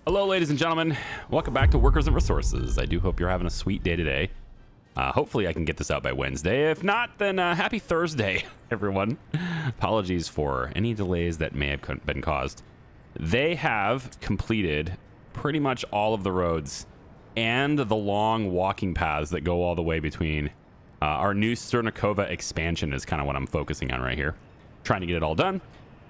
Hello, ladies and gentlemen. Welcome back to Workers and Resources. I do hope you're having a sweet day today. Hopefully I can get this out by Wednesday. If not, then happy Thursday, everyone. Apologies for any delays that may have been caused. They have completed pretty much all of the roads and the long walking paths that go all the way between our new Cernikova expansion is kind of what I'm focusing on right here. Trying to get it all done.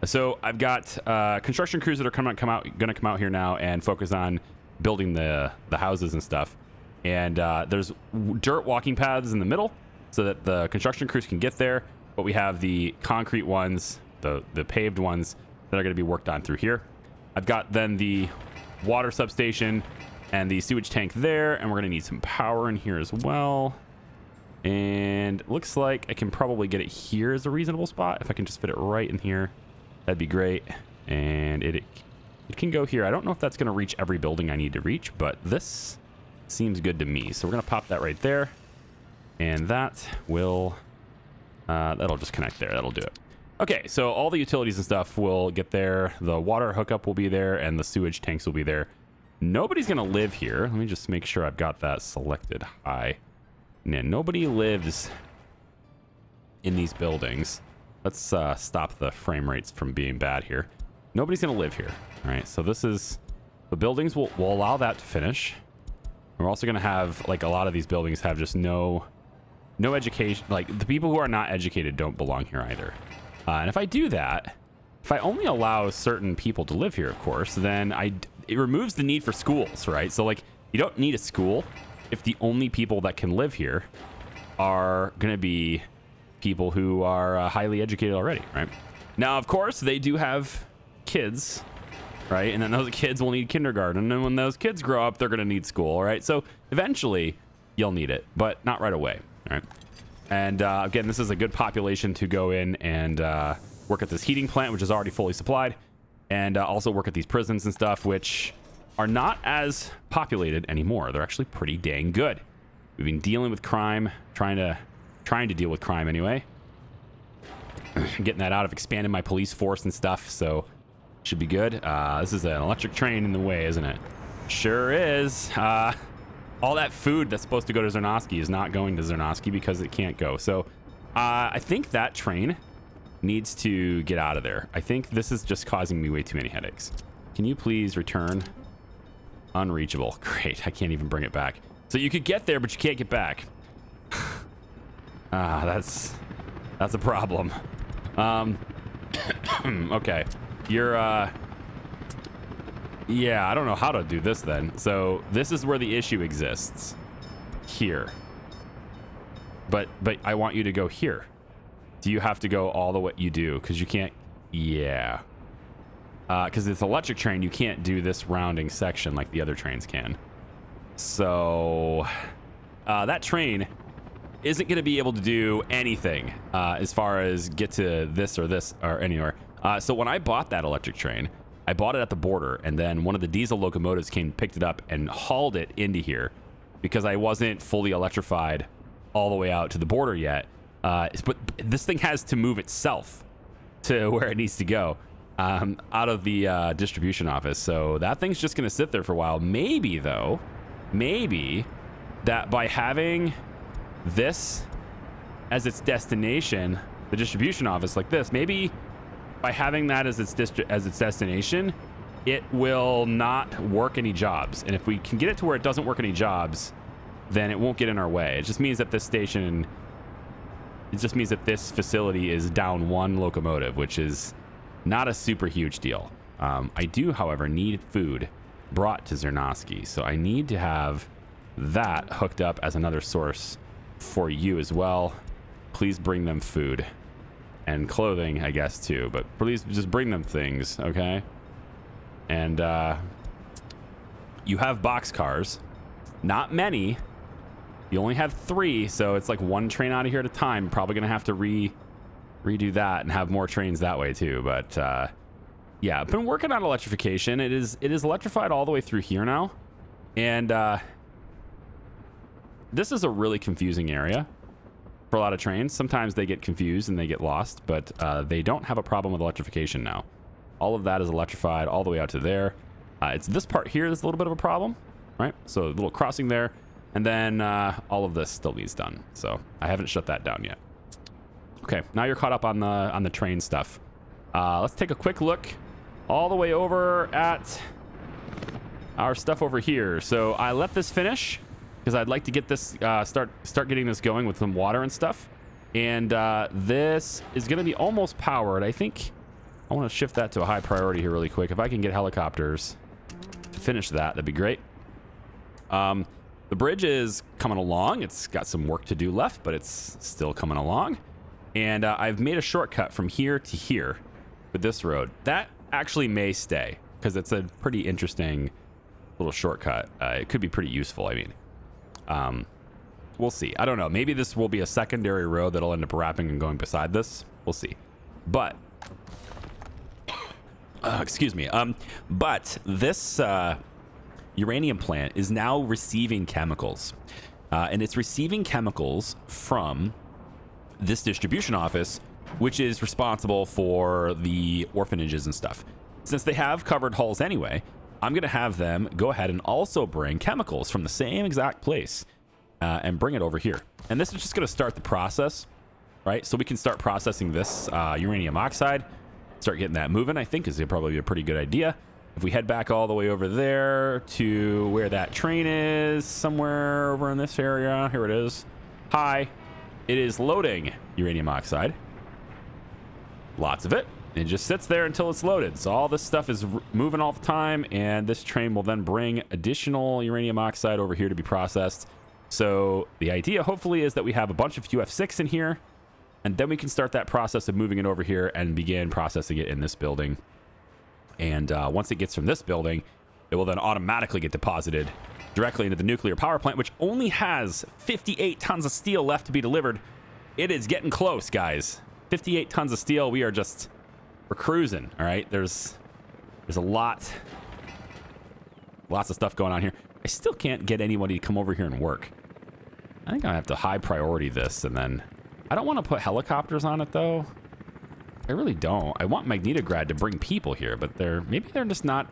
So I've got construction crews that are going to come out here now and focus on building the houses and stuff. And there's dirt walking paths in the middle so that the construction crews can get there. But we have the concrete ones, the paved ones that are going to be worked on through here. I've got then the water substation and the sewage tank there. And we're going to need some power in here as well. And it looks like I can probably get it here as a reasonable spot. If I can just fit it right in here, that'd be great. And it can go here. I don't know if that's going to reach every building I need to reach, but this seems good to me. So we're going to pop that right there. And that will, that'll just connect there. That'll do it. Okay, so all the utilities and stuff will get there. The water hookup will be there and the sewage tanks will be there. Nobody's going to live here. Let me just make sure I've got that selected high. Yeah, nobody lives in these buildings. Let's stop the frame rates from being bad here. Nobody's going to live here. All right, so this is... The buildings will allow that to finish. We're also going to have, like, a lot of these buildings have just no education. Like, the people who are not educated don't belong here either. And if I do that, if I only allow certain people to live here, of course, then it removes the need for schools, right? So, like, you don't need a school if the only people that can live here are going to be people who are highly educated already, right? Now, of course, they do have kids, right? And then those kids will need kindergarten. And then when those kids grow up, they're going to need school, right? So eventually you'll need it, but not right away, right? And again, this is a good population to go in and work at this heating plant, which is already fully supplied, and also work at these prisons and stuff, which are not as populated anymore. They're actually pretty dang good. We've been dealing with crime, trying to deal with crime anyway. Getting that out of expanding my police force and stuff, so should be good. This is an electric train in the way, isn't it? Sure is. All that food that's supposed to go to Zernovsky is not going to Zernovsky because it can't go. So I think that train needs to get out of there. I think this is just causing me way too many headaches. Can you please return? Unreachable. Great. I can't even bring it back. So you could get there, but you can't get back. That's a problem. Okay. You're, yeah, I don't know how to do this then. So this is where the issue exists. Here. But I want you to go here. Do you have to go all the way? You do, because you can't. Yeah. Because it's electric train, you can't do this rounding section like the other trains can. So that train isn't going to be able to do anything as far as get to this or anywhere. So when I bought that electric train, I bought it at the border, and then one of the diesel locomotives came, picked it up, and hauled it into here because I wasn't fully electrified all the way out to the border yet. But this thing has to move itself to where it needs to go out of the distribution office. So that thing's just going to sit there for a while. Maybe, though, maybe that by having this as its destination, the distribution office like this, maybe by having that as its destination, it will not work any jobs. And if we can get it to where it doesn't work any jobs, then it won't get in our way. It just means that this station, it just means that this facility is down one locomotive, which is not a super huge deal. I do, however, need food brought to Zernovsky, so I need to have that hooked up as another source for you as well. Please bring them food and clothing, I guess, too, but please just bring them things, okay? And you have boxcars, not many. You only have 3, so it's like one train out of here at a time. Probably gonna have to redo that and have more trains that way too. But yeah, I've been working on electrification. It is electrified all the way through here now, and this is a really confusing area for a lot of trains. Sometimes they get confused and they get lost, but they don't have a problem with electrification now. All of that is electrified all the way out to there. It's this part here that's a little bit of a problem, right? So a little crossing there, and then all of this still needs done. So I haven't shut that down yet. Okay, now you're caught up on the train stuff. Let's take a quick look all the way over at our stuff over here. So I let this finish because I'd like to get this start getting this going with some water and stuff. And this is going to be almost powered. I think I want to shift that to a high priority here really quick. If I can get helicopters to finish that, that'd be great. The bridge is coming along. It's got some work to do left, but it's still coming along. And I've made a shortcut from here to here with this road. That actually may stay because it's a pretty interesting little shortcut. It could be pretty useful. I mean, we'll see. I don't know. Maybe this will be a secondary road that'll end up wrapping and going beside this. We'll see. But excuse me. But this uranium plant is now receiving chemicals, and it's receiving chemicals from this distribution office, which is responsible for the orphanages and stuff. Since they have covered hulls anyway, I'm going to have them go ahead and also bring chemicals from the same exact place and bring it over here. And this is just going to start the process, right? So we can start processing this uranium oxide, start getting that moving, I think is probably a pretty good idea. If we head back all the way over there to where that train is, somewhere over in this area, here it is. Hi, it is loading uranium oxide. Lots of it. It just sits there until it's loaded. So all this stuff is moving all the time, and this train will then bring additional uranium oxide over here to be processed. So the idea hopefully is that we have a bunch of UF6 in here, and then we can start that process of moving it over here and begin processing it in this building. And once it gets from this building, it will then automatically get deposited directly into the nuclear power plant, which only has 58 tons of steel left to be delivered. It is getting close, guys. 58 tons of steel. We're cruising. All right. There's lots of stuff going on here. I still can't get anybody to come over here and work. I think I have to high priority this, and then I don't want to put helicopters on it though. I really don't. I want Magnitograd to bring people here, but maybe they're just not.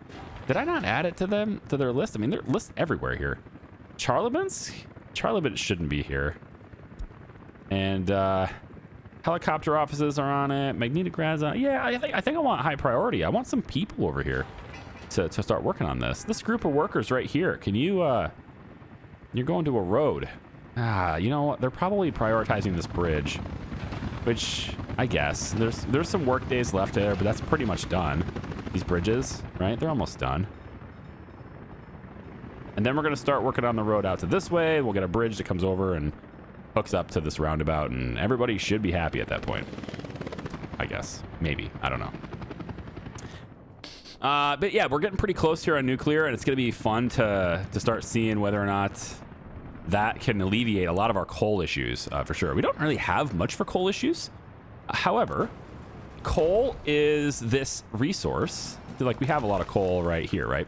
Did I not add it to their list? I mean, they're listed everywhere here. Charlevance shouldn't be here. And helicopter offices are on it. Magnitograd's on. Yeah, I think I want high priority. I want some people over here to start working on this. This group of workers right here. Can you? You're going to a road. You know what? They're probably prioritizing this bridge, which I guess there's some work days left there, but that's pretty much done. These bridges, right? They're almost done. And then we're going to start working on the road out to this way. We'll get a bridge that comes over and hooks up to this roundabout, and everybody should be happy at that point. I guess. Maybe. I don't know. But yeah, we're getting pretty close here on nuclear, and it's going to be fun to start seeing whether or not that can alleviate a lot of our coal issues, for sure. We don't really have much for coal issues. However, coal is this resource. Like, we have a lot of coal right here, right?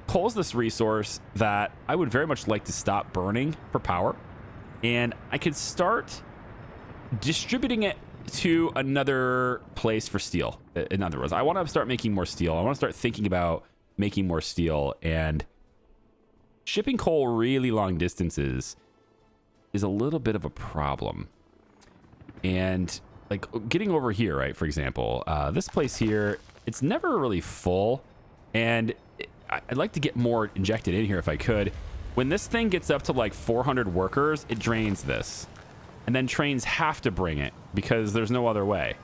Coal is this resource that I would very much like to stop burning for power. And I could start distributing it to another place for steel. In other words, I want to start making more steel. I want to start thinking about making more steel. And shipping coal really long distances is a little bit of a problem. And like getting over here, right? For example, this place here, it's never really full. And I'd like to get more injected in here if I could. When this thing gets up to like 400 workers, it drains this. And then trains have to bring it because there's no other way.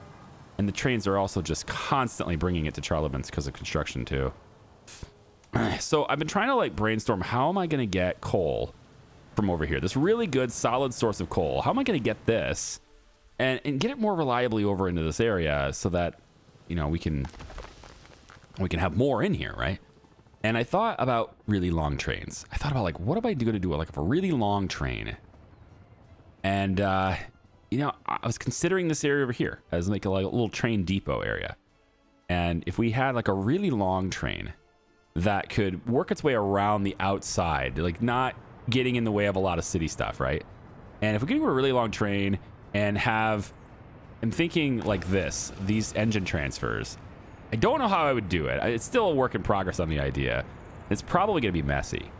And the trains are also just constantly bringing it to Charlevance because of construction too. So I've been trying to like brainstorm, how am I going to get coal from over here? This really good solid source of coal. How am I going to get this and get it more reliably over into this area so that, you know, we can have more in here, right? And I thought about really long trains. I thought about like, what am I going to do like a really long train? And, you know, I was considering this area over here as like a little train depot area. And if we had like a really long train that could work its way around the outside, like not getting in the way of a lot of city stuff, right? And if we could do a really long train and have, I'm thinking like this, these engine transfers, I don't know how I would do it. It's still a work in progress on the idea. It's probably going to be messy.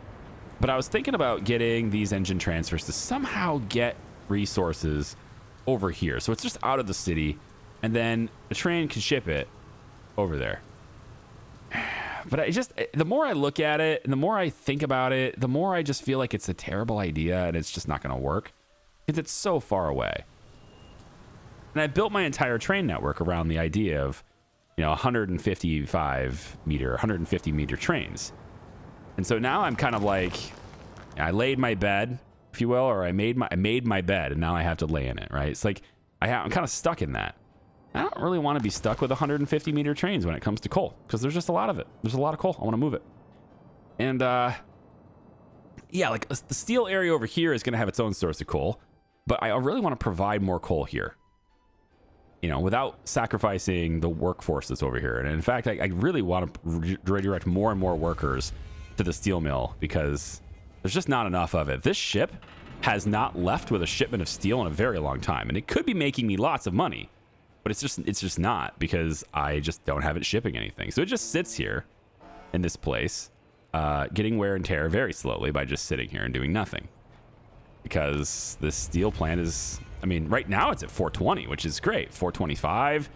But I was thinking about getting these engine transfers to somehow get resources over here. So it's just out of the city, and then the train can ship it over there. But the more I look at it and the more I think about it, the more I just feel like it's a terrible idea and it's just not going to work because it's so far away. And I built my entire train network around the idea of, 150 meter trains. And so now I'm kind of like, I laid my bed, if you will, or I made my bed and now I have to lay in it, right? It's like I'm kind of stuck in that. I don't really want to be stuck with 150 meter trains when it comes to coal because there's just a lot of it. There's a lot of coal. I want to move it. And yeah, like the steel area over here is going to have its own source of coal, but I really want to provide more coal here, without sacrificing the workforce that's over here. And in fact, I really want to redirect more and more workers to the steel mill because there's just not enough of it. This ship has not left with a shipment of steel in a very long time, and it could be making me lots of money. But it's just not because I just don't have it shipping anything. So it just sits here in this place, getting wear and tear very slowly by just sitting here and doing nothing. Because this steel plant is, right now it's at 420, which is great. 425,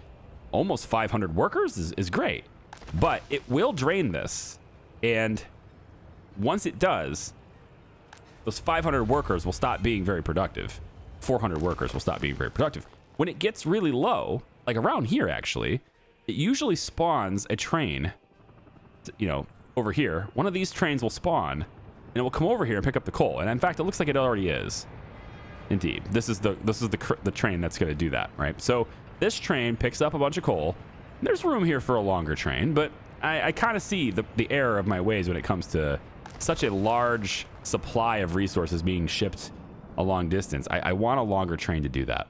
almost 500 workers is great. But it will drain this. And once it does, those 500 workers will stop being very productive. 400 workers will stop being very productive. When it gets really low, like around here, actually, it usually spawns a train, over here. One of these trains will spawn, and it will come over here and pick up the coal. And in fact, it looks like it already is. Indeed, this is the train that's going to do that, right? So this train picks up a bunch of coal. There's room here for a longer train, but I kind of see the error of my ways when it comes to such a large supply of resources being shipped a long distance. I want a longer train to do that.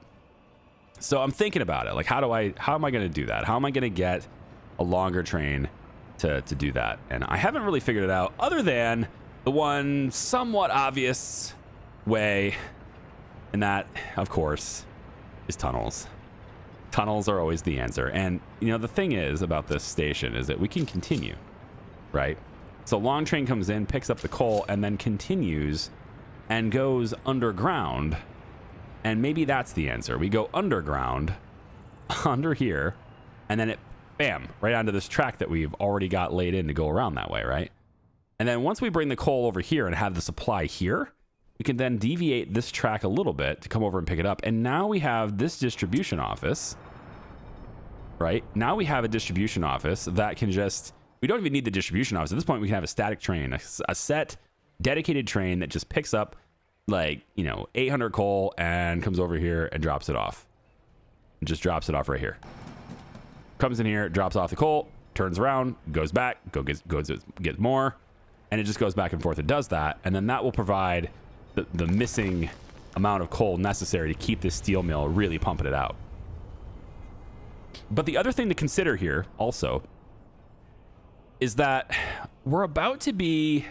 So I'm thinking about it. Like, how am I going to do that? How am I going to get a longer train to do that? And I haven't really figured it out other than the one somewhat obvious way. And that, of course, is tunnels. Tunnels are always the answer. And, the thing is about this station is that we can continue, right? So long train comes in, picks up the coal, and then continues and goes underground. And maybe that's the answer. We go underground, under here, and then it, bam, right onto this track that we've already got laid in to go around that way, right? And then once we bring the coal over here and have the supply here, we can then deviate this track a little bit to come over and pick it up. And now we have this distribution office, right? Now we have a distribution office that can just, we don't even need the distribution office. At this point, we can have a static train, a set dedicated train that just picks up 800 coal and comes over here and drops it off. And just drops it off right here. Comes in here, drops off the coal, turns around, goes back, gets more, and it just goes back and forth. It does that, and then that will provide the missing amount of coal necessary to keep this steel mill really pumping it out. But the other thing to consider here also is that we're about to be,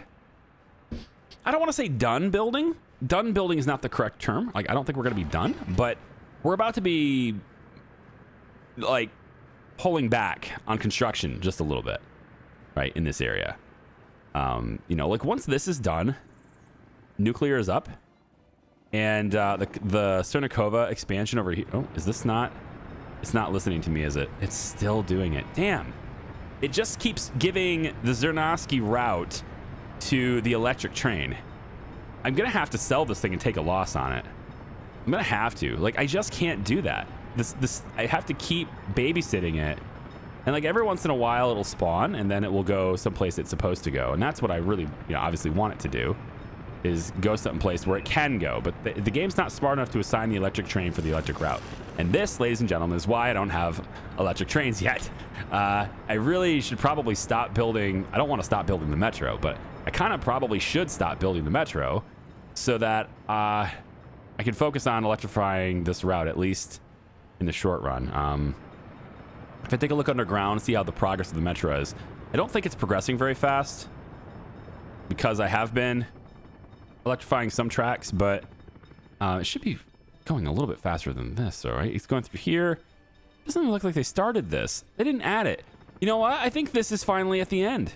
I don't want to say done building. Done building is not the correct term. Like, I don't think we're going to be done, but we're about to be like pulling back on construction just a little bit, right, in this area. Like once this is done, nuclear is up, and the Cernikova expansion over here. Oh, is this not? It's not listening to me, is it? It's still doing it. Damn. It just keeps giving the Zernovsky route to the electric train. I'm going to have to sell this thing and take a loss on it. I'm going to have to. Like, I just can't do that. I have to keep babysitting it. And like every once in a while it'll spawn and then it will go someplace it's supposed to go. And that's what I really, obviously want it to do, is go someplace where it can go. But the game's not smart enough to assign the electric train for the electric route. And this, ladies and gentlemen, is why I don't have electric trains yet. I really should probably stop building. I don't want to stop building the metro, but I kind of probably should stop building the metro so that I can focus on electrifying this route, at least in the short run. If I take a look underground, see how the progress of the metro is, I don't think it's progressing very fast because I have been electrifying some tracks, but it should be going a little bit faster than this, all right? It's going through here. Doesn't look like they started this. They didn't add it. You know what? I think this is finally at the end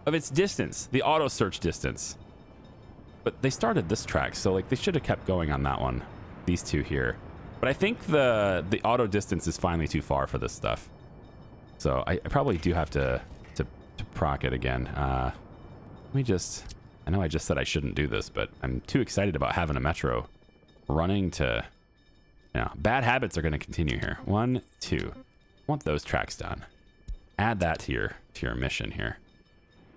of its distance, the auto search distance. But they started this track, so like they should have kept going on that one. These two here. But I think the auto distance is finally too far for this stuff. So I probably do have to proc it again. Let me just... I know I just said I shouldn't do this, but I'm too excited about having a metro running to... Yeah, bad habits are going to continue here. 1, 2. I want those tracks done. Add that to your mission here.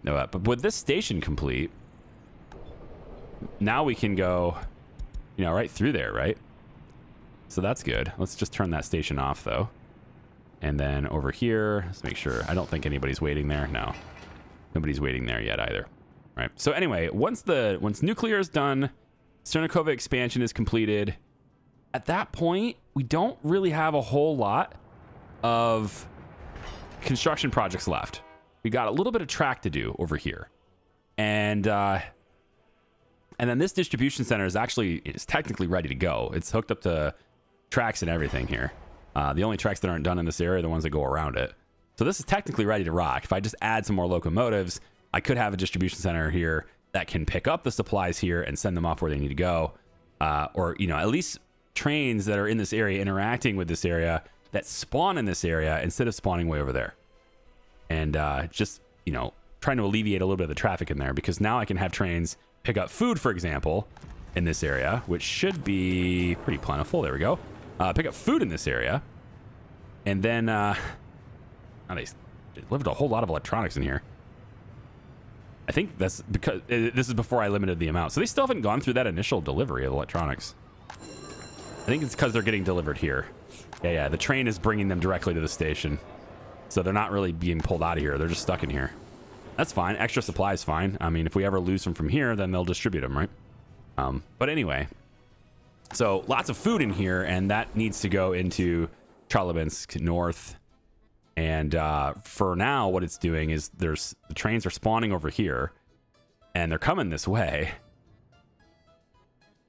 No, but with this station complete, now we can go, you know, right through there, right? So that's good. Let's just turn that station off, though. And then over here, let's make sure. I don't think anybody's waiting there. No, nobody's waiting there yet either. Right. So anyway, once nuclear is done, Sternikova expansion is completed. At that point, we don't really have a whole lot of construction projects left. We got a little bit of track to do over here, and then this distribution center is technically ready to go. It's hooked up to tracks and everything here. The only tracks that aren't done in this area are the ones that go around it. So this is technically ready to rock. If I just add some more locomotives, I could have a distribution center here that can pick up the supplies here and send them off where they need to go. Or, you know, at least trains that are in this area interacting with this area that spawn in this area instead of spawning way over there. And just, you know, trying to alleviate a little bit of the traffic in there, because now I can have trains pick up food, for example, in this area, which should be pretty plentiful. There we go. Pick up food in this area. And then they delivered a whole lot of electronics in here. I think that's because this is before I limited the amount. So they still haven't gone through that initial delivery of electronics. I think it's because they're getting delivered here. Yeah, the train is bringing them directly to the station. So they're not really being pulled out of here. They're just stuck in here. That's fine. Extra supply is fine. I mean, if we ever lose them from here, then they'll distribute them, right? But anyway, so lots of food in here, and that needs to go into Charlabinsk North. And for now, what it's doing is the trains are spawning over here, and they're coming this way,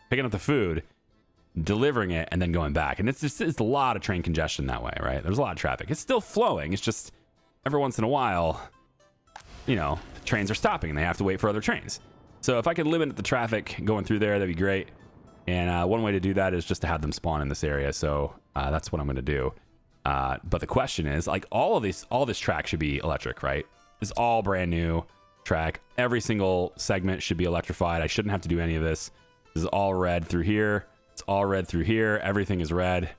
picking up the food, delivering it, and then going back. And it's a lot of train congestion that way, right? There's a lot of traffic. It's still flowing. It's just every once in a while, you know, trains are stopping and they have to wait for other trains. So if I could limit the traffic going through there, that'd be great. And one way to do that is just to have them spawn in this area. So that's what I'm going to do. But the question is, like, all this track should be electric, right? It's all brand new track. Every single segment should be electrified. I shouldn't have to do any of this. This is all red through here. It's all red through here. Everything is red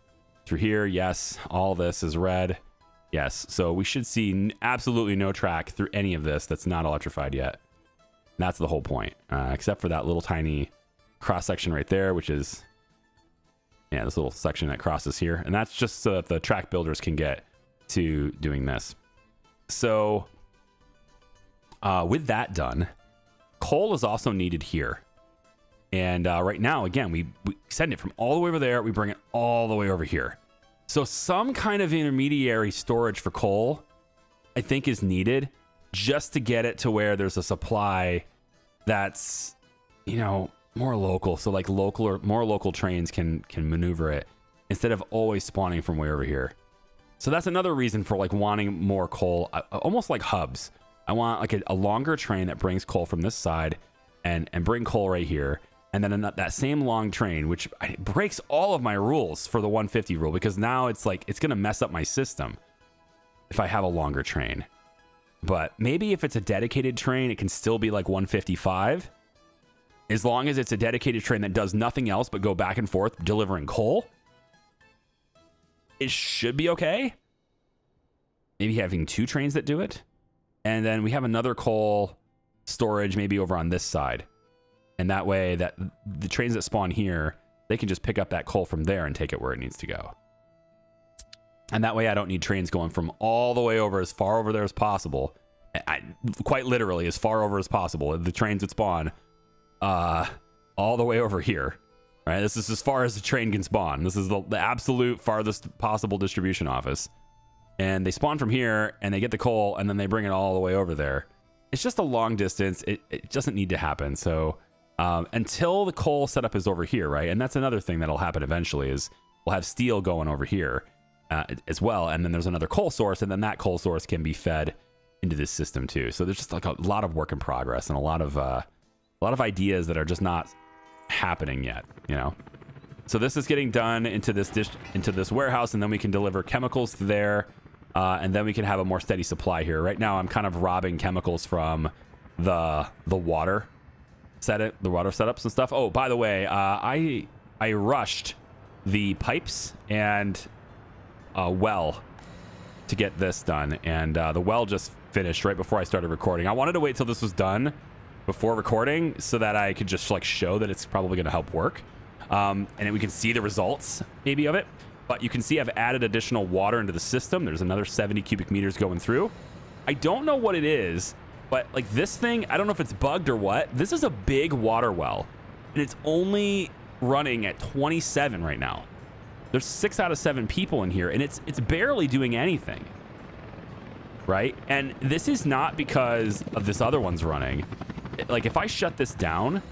through here. Yes. All this is red. Yes. So we should see absolutely no track through any of this that's not electrified yet. And that's the whole point, except for that little tiny cross section right there, which is, yeah, this little section that crosses here. And that's just so that the track builders can get to doing this. So with that done, coal is also needed here. And right now, again, we send it from all the way over there. We bring it all the way over here. So some kind of intermediary storage for coal, I think, is needed just to get it to where there's a supply that's, you know, more local. So like local or more local trains can maneuver it instead of always spawning from way over here. So that's another reason for like wanting more coal, almost like hubs. I want like a longer train that brings coal from this side and bring coal right here. And then that same long train, which breaks all of my rules for the 150 rule, because now it's like, it's going to mess up my system if I have a longer train. But maybe if it's a dedicated train, it can still be like 155. As long as it's a dedicated train that does nothing else but go back and forth delivering coal, it should be okay. Maybe having 2 trains that do it. And then we have another coal storage maybe over on this side. And that way that the trains that spawn here, they can just pick up that coal from there and take it where it needs to go. And that way I don't need trains going from all the way over, as far over there as possible. Quite literally as far over as possible. The trains that spawn all the way over here. Right? This is as far as the train can spawn. This is the absolute farthest possible distribution office. And they spawn from here and they get the coal and then they bring it all the way over there. It's just a long distance. It doesn't need to happen. So until the coal setup is over here, right? And that's another thing that'll happen eventually is we'll have steel going over here. as well. And then there's another coal source, and then that coal source can be fed into this system too. So there's just like a lot of work in progress and a lot of ideas that are just not happening yet, you know. So this is getting done into this warehouse, and then we can deliver chemicals to there, and then we can have a more steady supply here. Right now, I'm kind of robbing chemicals from the water setups and stuff. Oh, by the way, I rushed the pipes and well to get this done, and the well just finished right before I started recording. I wanted to wait till this was done before recording so that I could just like show that it's probably going to help work. And we can see the results maybe of it, but you can see I've added additional water into the system. There's another 70 cubic meters going through. I don't know what it is, but like this thing, I don't know if it's bugged or what. This is a big water well, and it's only running at 27 right now. There's 6 out of 7 people in here, and it's barely doing anything, right? And this is not because of this other one's running. Like if I shut this down,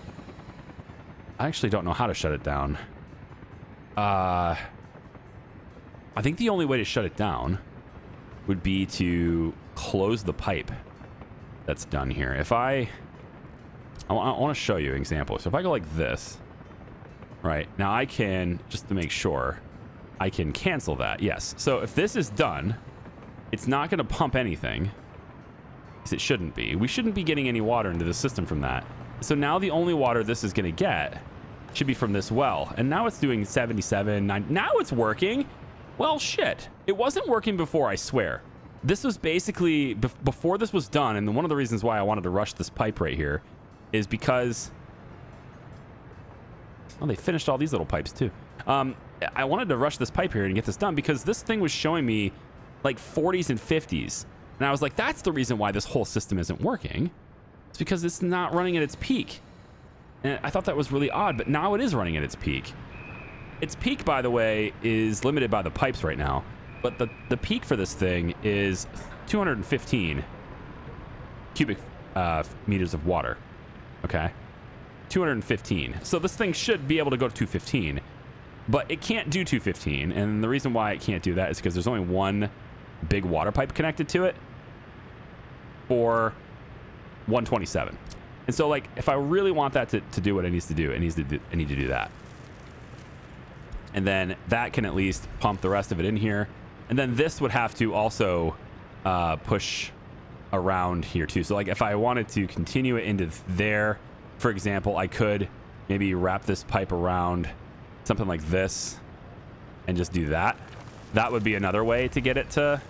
I actually don't know how to shut it down. I think the only way to shut it down would be to close the pipe that's done here. If I want to show you an example. So if I go like this, right, now I can, just to make sure, I can cancel that. Yes. So if this is done, it's not going to pump anything, because it shouldn't be. We shouldn't be getting any water into the system from that. So now the only water this is going to get should be from this well. And now it's doing 77, 9. Now it's working. Well, shit. It wasn't working before, I swear. This was basically, before this was done, and one of the reasons why I wanted to rush this pipe right here is because... Oh, they finished all these little pipes too. I wanted to rush this pipe here and get this done because this thing was showing me like 40s and 50s. And I was like, that's the reason why this whole system isn't working. It's because it's not running at its peak. And I thought that was really odd, but now it is running at its peak. Its peak, by the way, is limited by the pipes right now. But the peak for this thing is 215 cubic meters of water. Okay? 215. So this thing should be able to go to 215. But it can't do 215. And the reason why it can't do that is because there's only one big water pipe connected to it for 127. And so, like, if I really want that to do what it needs to do, I need to do that. And then that can at least pump the rest of it in here. And then this would have to also push around here too. So, like, if I wanted to continue it into there, for example, I could maybe wrap this pipe around something like this and just do that. That would be another way to get it to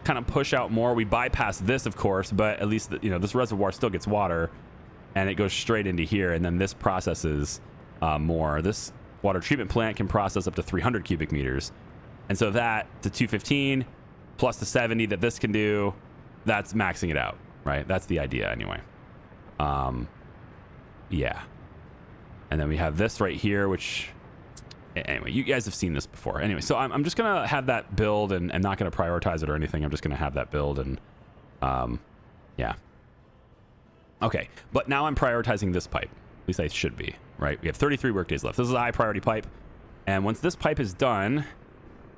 kind of push out more. We bypass this, of course, but at least, you know, this reservoir still gets water and it goes straight into here, and then this processes more. This water treatment plant can process up to 300 cubic meters. And so that to 215 plus the 70 that this can do, that's maxing it out, right? That's the idea anyway. Yeah. And then we have this right here, which... Anyway, you guys have seen this before. Anyway, so I'm just going to have that build and not going to prioritize it or anything. I'm just going to have that build and, yeah. Okay, but now I'm prioritizing this pipe. At least I should be, right? We have 33 workdays left. This is a high priority pipe. And once this pipe is done,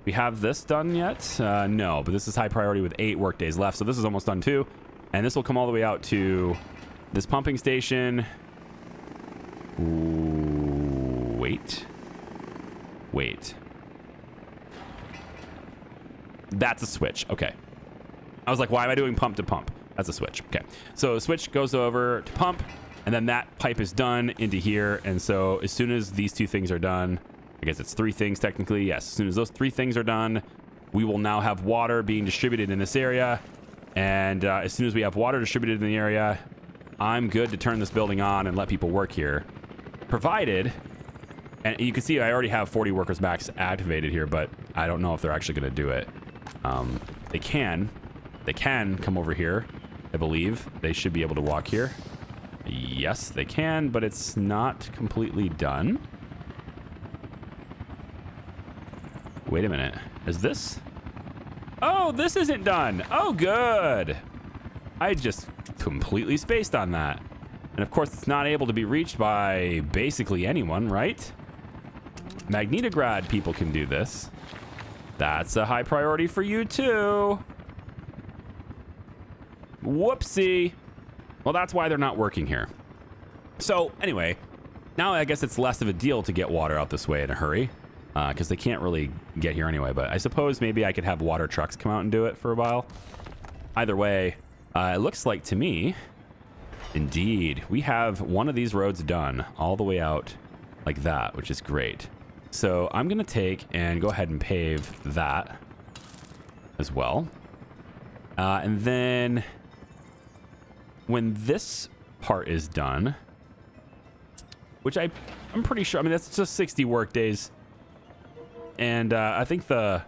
we have this done yet? No, but this is high priority with 8 workdays left. So this is almost done too. And this will come all the way out to this pumping station. Ooh, wait. That's a switch. Okay. I was like, why am I doing pump to pump? That's a switch. Okay. So the switch goes over to pump, and then that pipe is done into here. And so as soon as these 2 things are done, I guess it's 3 things technically. Yes. As soon as those 3 things are done, we will now have water being distributed in this area. And as soon as we have water distributed in the area, I'm good to turn this building on and let people work here. Provided... And you can see I already have 40 workers max activated here, but I don't know if they're actually going to do it. They can come over here, I believe. They should be able to walk here. Yes, they can, but it's not completely done. Wait a minute. Is this? Oh, this isn't done. Oh, good. I just completely spaced on that. And of course, it's not able to be reached by basically anyone, right? Magnetograd people can do this. That's a high priority for you too. Whoopsie. Well, that's why they're not working here. So anyway, now I guess it's less of a deal to get water out this way in a hurry, because they can't really get here anyway. But I suppose maybe I could have water trucks come out and do it for a while. Either way, it looks like to me, indeed, we have one of these roads done all the way out like that, which is great. So I'm going to take and go ahead and pave that as well. And then when this part is done, which I'm pretty sure, I mean, that's just 60 work days. And I think the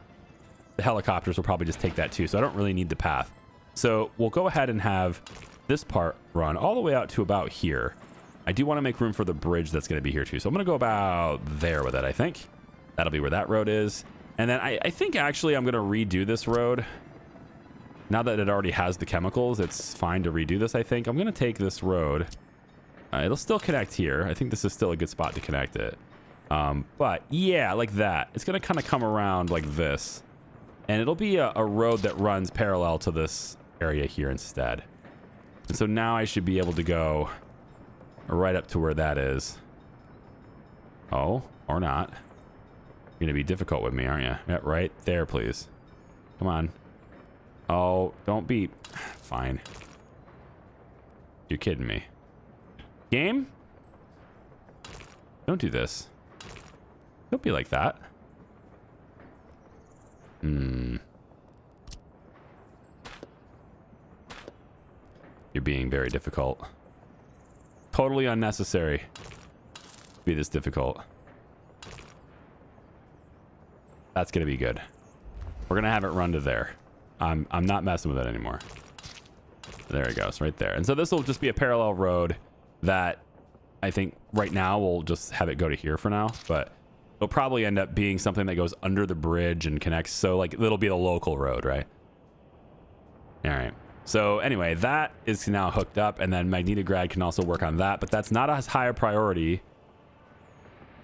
helicopters will probably just take that too. So I don't really need the path. So we'll go ahead and have this part run all the way out to about here. I do want to make room for the bridge that's going to be here too. So I'm going to go about there with it, I think. That'll be where that road is. And then I think actually I'm going to redo this road. Now that it already has the chemicals, it's fine to redo this, I think. I'm going to take this road. It'll still connect here. I think this is still a good spot to connect it. But yeah, like that. It's going to kind of come around like this. And it'll be a road that runs parallel to this area here instead. And so now I should be able to go right up to where that is. Oh, or not. You're going to be difficult with me, aren't you? Yeah, right there, please. Come on. Oh, don't be... Fine. You're kidding me. Game? Don't do this. Don't be like that. You're being very difficult. Totally unnecessary to be this difficult. That's going to be good. We're going to have it run to there. I'm not messing with it anymore. There it goes, right there. And so this will just be a parallel road that I think right now we'll just have it go to here for now, but it'll probably end up being something that goes under the bridge and connects. So like it'll be a local road, right? All right. So anyway, that is now hooked up, and then Magnetograd can also work on that, but that's not as high a priority.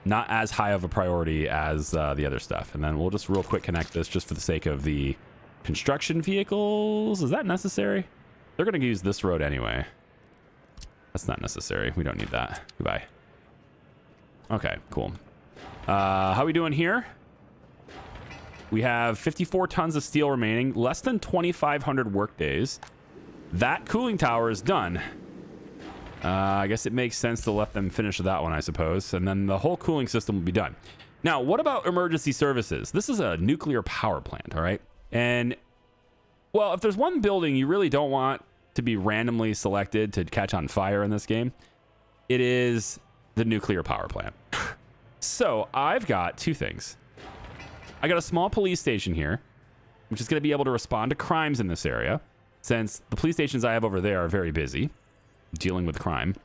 Not as high of a priority as the other stuff. And then we'll just real quick connect this just for the sake of the construction vehicles. Is that necessary? They're going to use this road anyway. That's not necessary. We don't need that. Goodbye. Okay, cool. How are we doing here? We have 54 tons of steel remaining, less than 2,500 work days. That cooling tower is done. I guess it makes sense to let them finish that one, I suppose. And then the whole cooling system will be done. Now, what about emergency services? This is a nuclear power plant, all right? And, well, if there's one building you really don't want to be randomly selected to catch on fire in this game, it is the nuclear power plant. So I've got two things. I got a small police station here, which is going to be able to respond to crimes in this area, since the police stations I have over there are very busy dealing with crime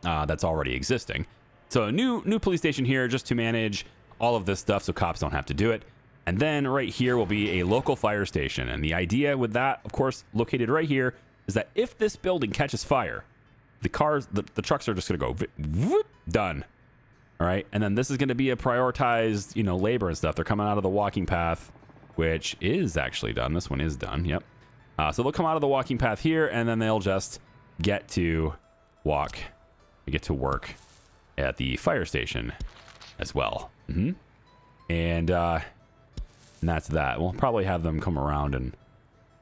that's already existing. So a new police station here just to manage all of this stuff so cops don't have to do it. And then right here will be a local fire station. And the idea with that, of course, located right here, is that if this building catches fire, the cars, the trucks are just going to go whoop, done. All right. And then this is going to be a prioritized, you know, labor and stuff. They're coming out of the walking path, which is actually done. This one is done. Yep. So they'll come out of the walking path here, and then they'll just get to walk, get to work at the fire station as well. And that's that. We'll probably have them come around and,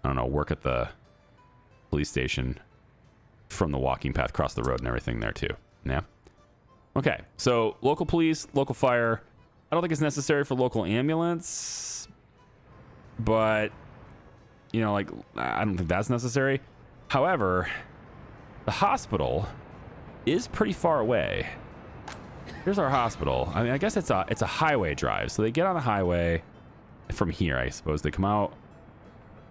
I don't know, work at the police station from the walking path, across the road and everything there too. Yeah. Okay. So local police, local fire. I don't think it's necessary for local ambulance, but, you know, like, I don't think that's necessary. However, the hospital is pretty far away. Here's our hospital. I mean, I guess it's a highway drive. So they get on the highway from here, I suppose. They come out.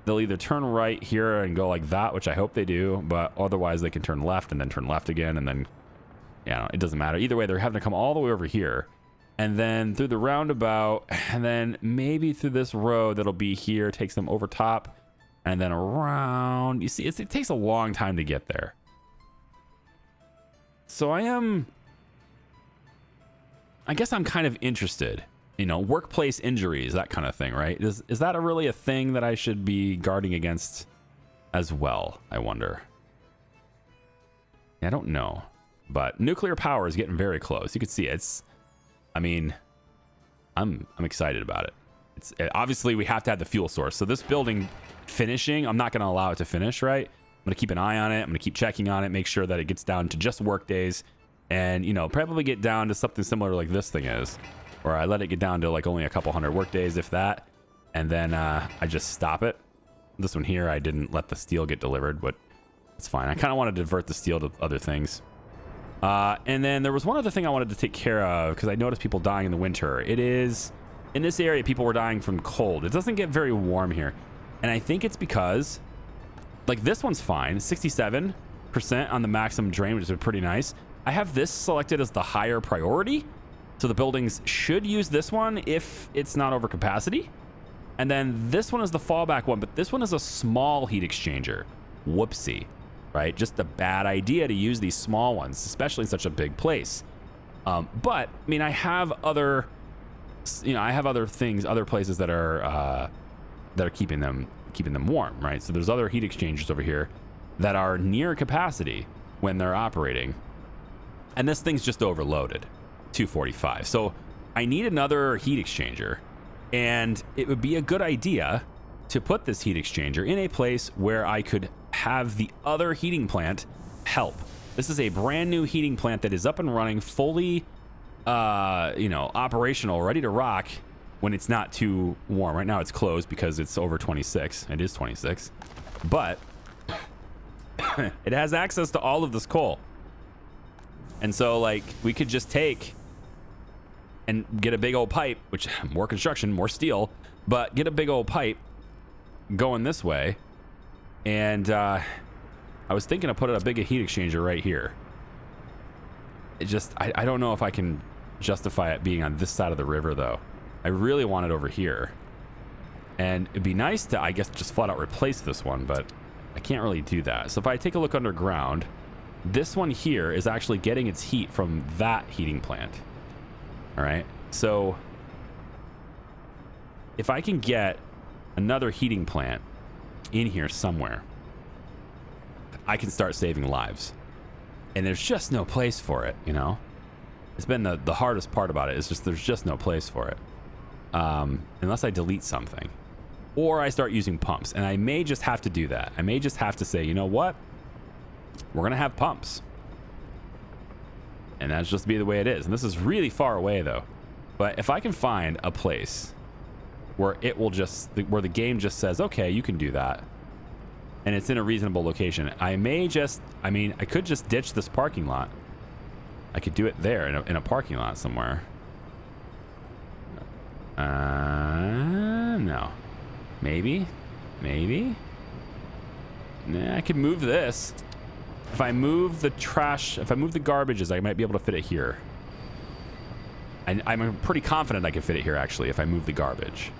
They'll either turn right here and go like that, which I hope they do, but otherwise they can turn left and then turn left again, and then, yeah, it doesn't matter. Either way, they're having to come all the way over here, and then through the roundabout, and then maybe through this road that'll be here, takes them over top, and then around. You see, it takes a long time to get there. So I guess I'm kind of interested you know, workplace injuries, that kind of thing, right? Is that really a thing that I should be guarding against as well, I wonder? I don't know. But nuclear power is getting very close. You can see it's, I mean, I'm excited about it. It's obviously we have to have the fuel source. So this building finishing, I'm not going to allow it to finish, right? I'm going to keep an eye on it. I'm going to keep checking on it, make sure that it gets down to just work days, and, you know, probably get down to something similar like this thing is, where I let it get down to like only a couple hundred work days, if that, and then I just stop it. This one here, I didn't let the steel get delivered, but it's fine. I kind of want to divert the steel to other things. And then there was one other thing I wanted to take care of, because I noticed people dying in the winter. It is, in this area, people were dying from cold. It doesn't get very warm here. And I think it's because, like, this one's fine. 67% on the maximum drain, which is pretty nice. I have this selected as the higher priority. So the buildings should use this one if it's not over capacity. And then this one is the fallback one, but this one is a small heat exchanger. Whoopsie, right? Just a bad idea to use these small ones, especially in such a big place. But, I mean, I have other, you know, I have other things, other places that are keeping them warm, right? So there's other heat exchangers over here that are near capacity when they're operating. And this thing's just overloaded, 245. So I need another heat exchanger, and it would be a good idea to put this heat exchanger in a place where I could have the other heating plant help. This is a brand new heating plant that is up and running, fully, you know, operational, ready to rock when it's not too warm. Right now it's closed because it's over 26. It is 26, but it has access to all of this coal. And so, like, we could just take and get a big old pipe, which more construction, more steel, but get a big old pipe going this way. And I was thinking of putting a big heat exchanger right here. It just, I don't know if I can justify it being on this side of the river, though. I really want it over here. And it'd be nice to, I guess, just flat out replace this one, but I can't really do that. So if I take a look underground, this one here is actually getting its heat from that heating plant. All right. So if I can get another heating plant in here somewhere, I can start saving lives. And there's just no place for it, you know? It's been the hardest part about it, is just there's just no place for it. Unless I delete something. Or I start using pumps. And I may just have to do that. I may just have to say, you know what? We're going to have pumps. And that's just be the way it is. And this is really far away, though. But if I can find a place where it will just, where the game just says, okay, you can do that, and it's in a reasonable location, I may just, I mean, I could just ditch this parking lot. I could do it there in a parking lot somewhere. No. Maybe? Nah, I could move this. If I move the trash, if I move the garbages, I might be able to fit it here. I'm pretty confident I can fit it here, actually, if I move the garbage.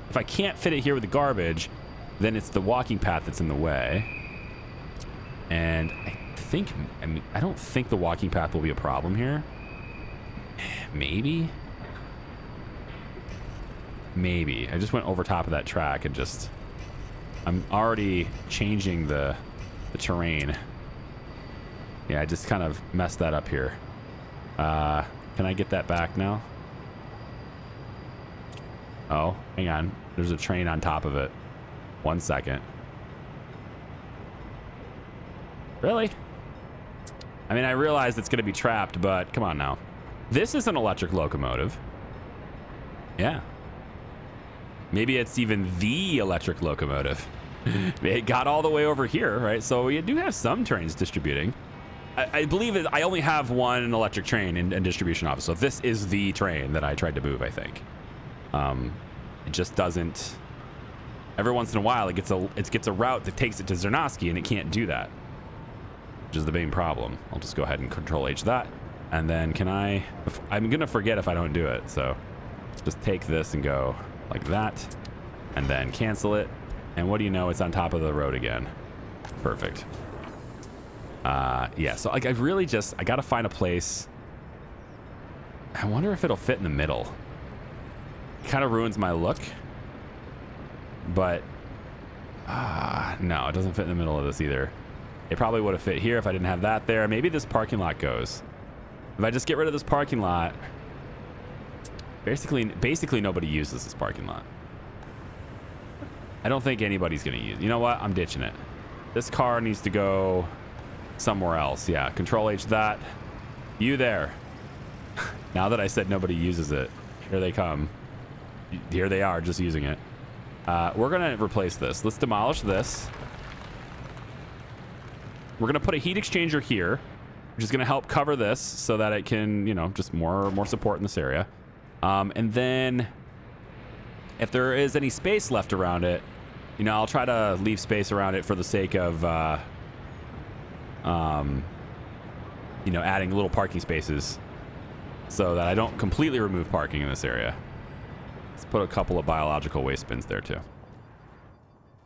If I can't fit it here with the garbage, then it's the walking path that's in the way. And I mean, I don't think the walking path will be a problem here. Maybe. I just went over top of that track and just, I'm already changing the terrain. Yeah, I just kind of messed that up here. Can I get that back now? Oh, hang on. There's a train on top of it. 1 second. Really? I mean, I realize it's going to be trapped, but come on now. This is an electric locomotive. Yeah. Maybe it's even the electric locomotive. It got all the way over here, right? So we do have some trains distributing. I believe I only have one electric train in distribution office. So this is the train that I tried to move, I think. It just doesn't. Every once in a while, it gets a route that takes it to Zernovsky, and it can't do that, which is the main problem. I'll just go ahead and Control H that, and then I'm gonna forget if I don't do it. So just take this and go like that, and then cancel it. And what do you know? It's on top of the road again. Perfect. Yeah. So like I gotta find a place I wonder if it'll fit in the middle. It kind of ruins my look. But no, it doesn't fit in the middle of this either. It probably would have fit here if I didn't have that there. Maybe this parking lot goes. If I just get rid of this parking lot, basically nobody uses this parking lot. I don't think anybody's gonna use. You know what? I'm ditching it. This car needs to go somewhere else. Yeah, Control H that. You there. Now that I said nobody uses it, here they come. Here they are, just using it. We're gonna replace this. Let's demolish this. We're gonna put a heat exchanger here, which is gonna help cover this so that it can, you know, just more support in this area. And then if there is any space left around it, you know, I'll try to leave space around it for the sake of, you know, adding little parking spaces so that I don't completely remove parking in this area. Let's put a couple of biological waste bins there too.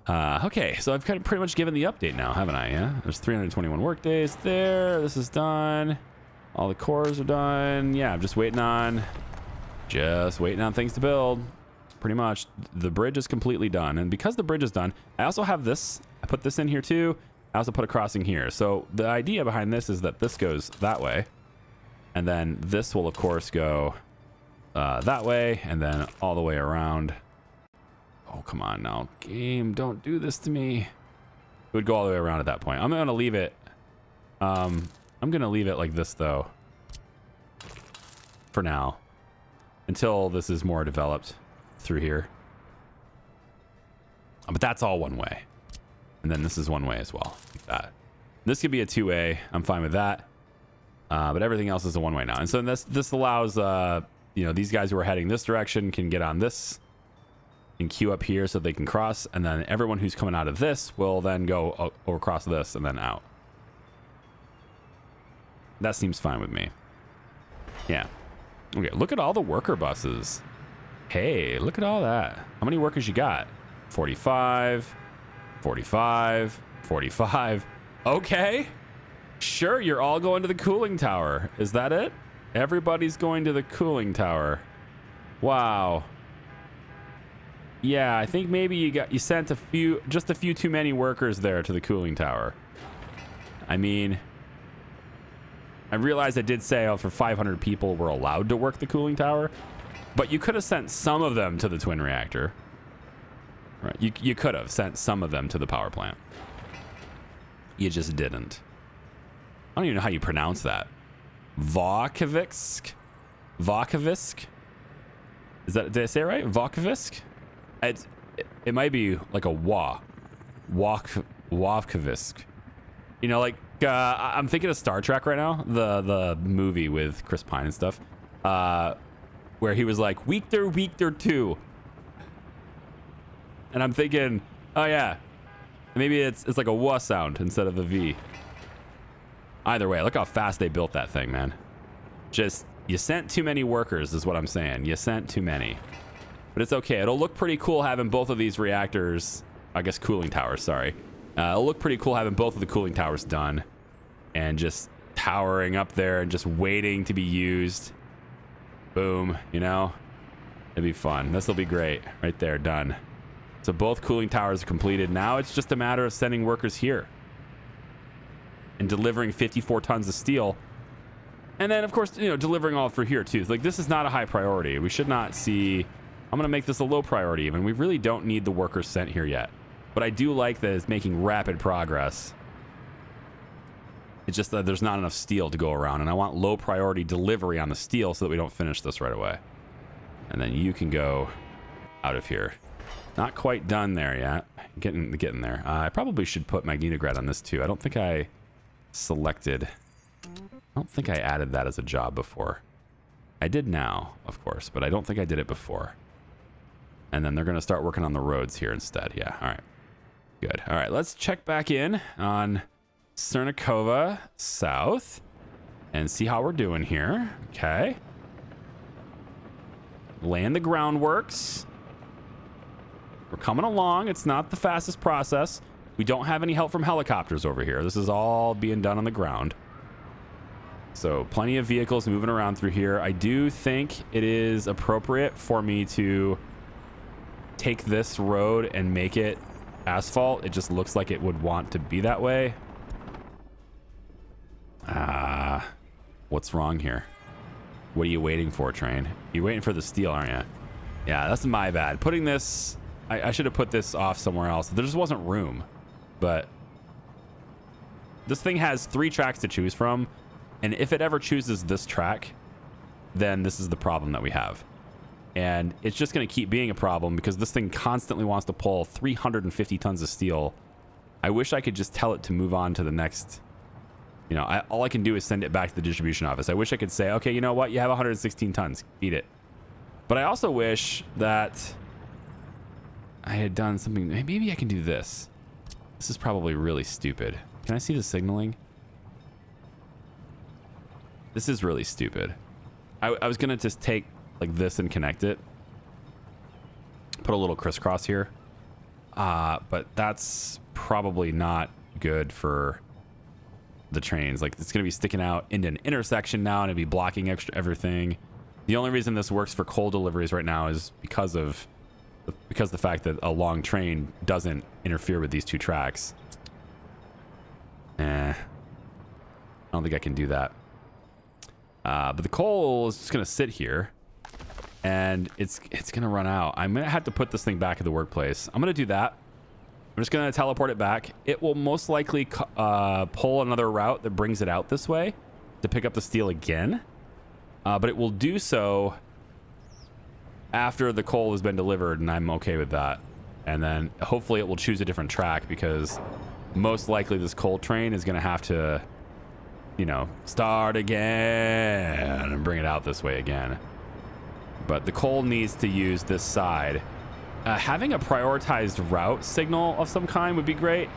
Okay, so I've kind of pretty much given the update now, haven't I? Yeah, there's 321 work days there. This is done. All the cores are done. Yeah, I'm just waiting on things to build. Pretty much, the bridge is completely done. And because the bridge is done, I also have this. I put this in here too. I also put a crossing here. So the idea behind this is that this goes that way. And then this will, of course, go that way. And then all the way around. Oh, come on now. Game, don't do this to me. It would go all the way around at that point. I'm going to leave it. I'm going to leave it like this, though. For now. Until this is more developed through here. But that's all one way. And then this is one way as well. Like that. This could be a two-way. I'm fine with that. But everything else is a one-way now. And so this allows, you know, these guys who are heading this direction can get on this and queue up here so they can cross. And then everyone who's coming out of this will then go across this and then out. That seems fine with me. Yeah. Okay, look at all the worker buses. Hey, look at all that. How many workers you got? 45, 45, 45. Okay. Sure, you're all going to the cooling tower. Is that it? Everybody's going to the cooling tower. Wow. Yeah, I think maybe you sent just a few too many workers there to the cooling tower. I mean, I realized I did say for 500 people were allowed to work the cooling tower, but you could have sent some of them to the twin reactor. Right? You could have sent some of them to the power plant. You just didn't. I don't even know how you pronounce that. Volkovisk? Volkovisk? Did I say it right? Volkovisk? It might be like a Volkovisk. You know, like I'm thinking of Star Trek right now, the movie with Chris Pine and stuff, where he was like Weekter 2, and I'm thinking, oh yeah, maybe it's like a W sound instead of a V. Either way, look how fast they built that thing, man. Just, you sent too many workers is what I'm saying. You sent too many. But it's okay. It'll look pretty cool having both of these reactors, I guess cooling towers, sorry. It'll look pretty cool having both of the cooling towers done and just towering up there and just waiting to be used. Boom, you know? It'd be fun. This will be great. Right there, done. So both cooling towers are completed. Now it's just a matter of sending workers here and delivering 54 tons of steel. And then, of course, you know, delivering all for here, too. Like, this is not a high priority. We should not see... I'm going to make this a low priority even. We really don't need the workers sent here yet. But I do like that it's making rapid progress. It's just that there's not enough steel to go around. And I want low priority delivery on the steel so that we don't finish this right away. And then you can go out of here. Not quite done there yet. Getting there. I probably should put magnetograd on this, too. I don't think I selected... I don't think I added that as a job before. I did now, of course, but I don't think I did it before. And then they're going to start working on the roads here instead. Yeah, all right. Good. All right, let's check back in on Cernikova South and see how we're doing here. Okay. Laying the groundworks. We're coming along. It's not the fastest process. We don't have any help from helicopters over here. This is all being done on the ground. So plenty of vehicles moving around through here. I do think it is appropriate for me to take this road and make it asphalt. It just looks like it would want to be that way. What's wrong here? What are you waiting for, train? You're waiting for the steel, aren't you? Yeah, that's my bad. Putting this... I should have put this off somewhere else. There just wasn't room. But this thing has 3 tracks to choose from. And if it ever chooses this track, then this is the problem that we have. And it's just going to keep being a problem because this thing constantly wants to pull 350 tons of steel. I wish I could just tell it to move on to the next... You know, all I can do is send it back to the distribution office. I wish I could say, okay, you know what? You have 116 tons. Eat it. But I also wish that I had done something. Maybe I can do this. This is probably really stupid. Can I see the signaling? This is really stupid. I was going to just take like this and connect it. Put a little crisscross here. But that's probably not good for the trains. Like, it's gonna be sticking out into an intersection now and it'd be blocking everything. The only reason this works for coal deliveries right now is because the fact that a long train doesn't interfere with these 2 tracks. I don't think I can do that. But the coal is just gonna sit here and it's gonna run out. I'm gonna have to put this thing back at the workplace. I'm gonna do that. I'm just going to teleport it back. It will most likely pull another route that brings it out this way to pick up the steel again. But it will do so after the coal has been delivered, and I'm okay with that. And then hopefully it will choose a different track because most likely this coal train is going to have to, you know, start again and bring it out this way again. But the coal needs to use this side. Having a prioritized route signal of some kind would be great.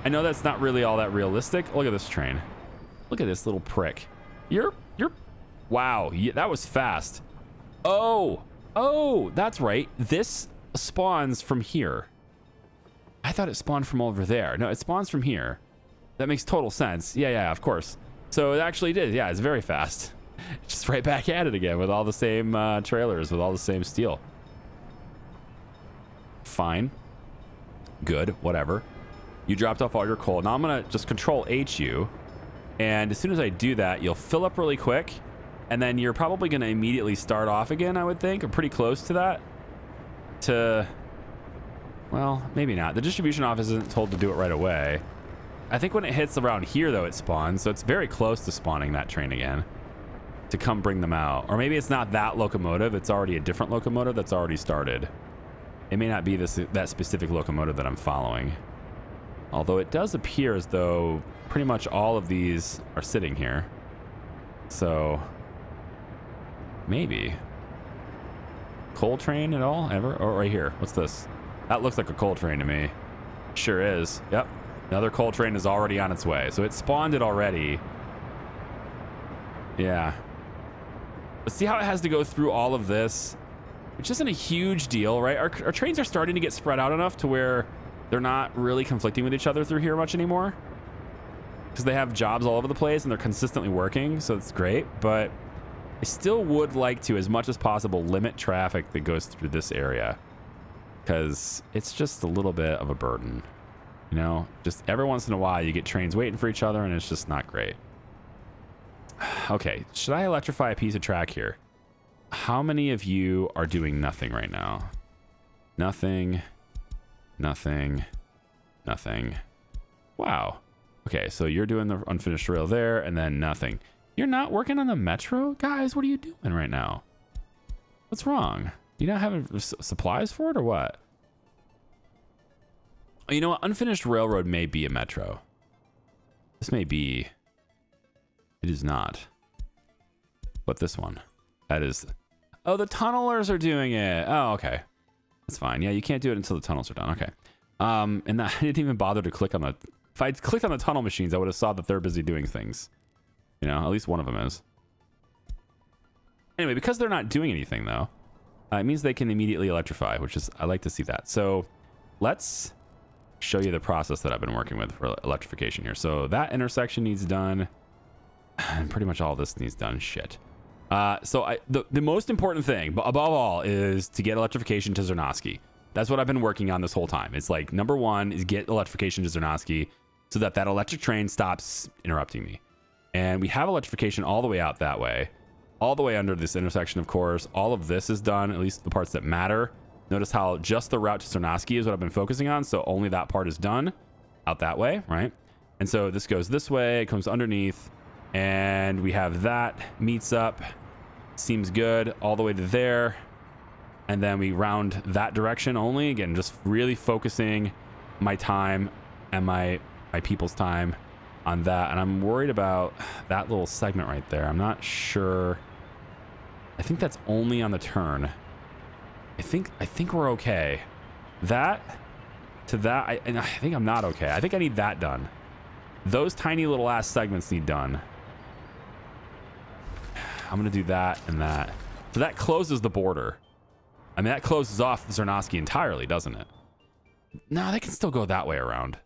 I know that's not really all that realistic. Look at this train. Look at this little prick. Wow, yeah, that was fast. Oh, that's right. This spawns from here. I thought it spawned from over there. No, it spawns from here. That makes total sense. Yeah, of course. So it actually did. Yeah, it's very fast. Just right back at it again with all the same trailers, with all the same steel. Fine. Good. Whatever. You dropped off all your coal. Now I'm going to just control H you. And as soon as I do that, you'll fill up really quick. And then you're probably going to immediately start off again, I would think. Or pretty close to that. Well, maybe not. The distribution office isn't told to do it right away. I think when it hits around here, though, it spawns. So it's very close to spawning that train again. To come bring them out. Or maybe it's not that locomotive. It's already a different locomotive that's already started. It may not be that specific locomotive that I'm following. Although it does appear as though pretty much all of these are sitting here. So maybe. Coal train at all? Ever? Oh, right here. What's this? That looks like a coal train to me. Sure is. Yep. Another coal train is already on its way. So it spawned it already. Yeah. But see how it has to go through all of this? Which isn't a huge deal, right? Our trains are starting to get spread out enough to where they're not really conflicting with each other through here much anymore. Because they have jobs all over the place and they're consistently working, so it's great. But I still would like to, as much as possible, limit traffic that goes through this area. Because it's just a little bit of a burden. You know, just every once in a while you get trains waiting for each other and it's just not great. Okay, should I electrify a piece of track here? How many of you are doing nothing right now? Nothing. Wow. Okay, so you're doing the unfinished rail there and then nothing. You're not working on the metro? Guys, what are you doing right now? What's wrong? You not having supplies for it or what? You know what? Unfinished railroad may be a metro. This may be. It is not. But this one. That is. Oh, the tunnelers are doing it. Oh, okay. That's fine. Yeah, you can't do it until the tunnels are done. Okay. And I didn't even bother to click on the... If I'd clicked on the tunnel machines, I would have saw that they're busy doing things. You know, at least one of them is. Anyway, because they're not doing anything, though, it means they can immediately electrify, which is... I like to see that. So let's show you the process that I've been working with for electrification here. So that intersection needs done. And pretty much all this needs done. Shit. So the most important thing above all is to get electrification to Zernovsky. That's what I've been working on this whole time. It's like, number one is get electrification to Zernovsky so that that electric train stops interrupting me. And we have electrification all the way out that way, all the way under this intersection, of course. All of this is done, at least the parts that matter. Notice how just the route to Zernovsky is what I've been focusing on. So only that part is done out that way, right? And so this goes this way, it comes underneath, and we have that meets up, seems good, all the way to there. And then we round that direction only. Again, just really focusing my time and my people's time on that. And I'm worried about that little segment right there. I'm not sure. I think that's only on the turn. I think we're okay. That to that, and I think I'm not okay. I think I need that done. Those tiny little ass segments need done. I'm gonna do that and that. So that closes the border. I mean, that closes off Zernovsky entirely, doesn't it? No, they can still go that way around.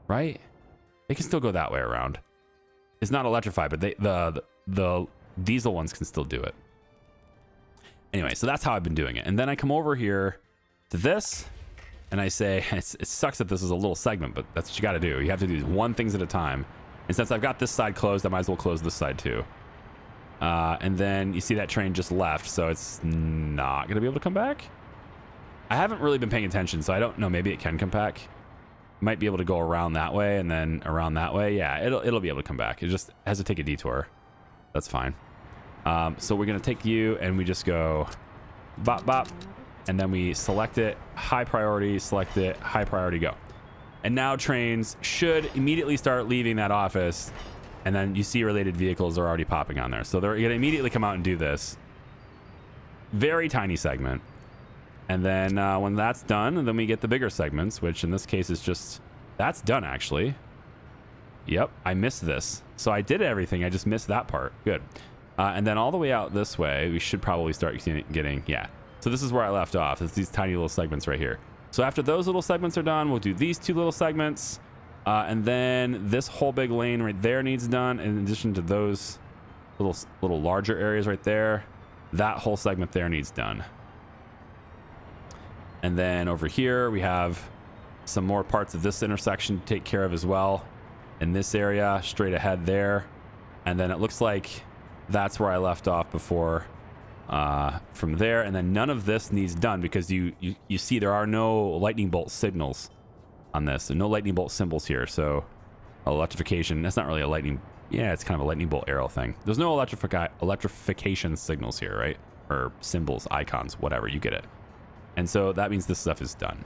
Right? They can still go that way around. It's not electrified, but the diesel ones can still do it. Anyway, so that's how I've been doing it. And then I come over here to this, and I say, it sucks that this is a little segment, but that's what you got to do. You have to do one things at a time. And since I've got this side closed, I might as well close this side too. And then you see that train just left, so it's not going to be able to come back. I haven't really been paying attention, so I don't know. Maybe it can come back. Might be able to go around that way and then around that way. Yeah, it'll be able to come back. It just has to take a detour. That's fine. So we're going to take you, and we just go bop, bop. And then we select it, high priority, select it, high priority, go. And now trains should immediately start leaving that office. And then you see related vehicles are already popping on there. So they're going to immediately come out and do this. Very tiny segment. And then when that's done, then we get the bigger segments, which in this case is just, that's done actually. Yep, I missed this. So I did everything, I just missed that part. Good. And then all the way out this way, we should probably start getting, yeah. So this is where I left off. It's these tiny little segments right here. So after those little segments are done, we'll do these two little segments. And then this whole big lane right there needs done. In addition to those little larger areas right there, that whole segment there needs done. And then over here, we have some more parts of this intersection to take care of as well. In this area, straight ahead there. And then it looks like that's where I left off before from there. And then none of this needs done because you see there are no lightning bolt signals on this. There are no lightning bolt symbols here. So electrification, that's not really a lightning. Yeah, it's kind of a lightning bolt arrow thing. There's no electrification signals here, right? Or symbols, icons, whatever, you get it. And so that means this stuff is done.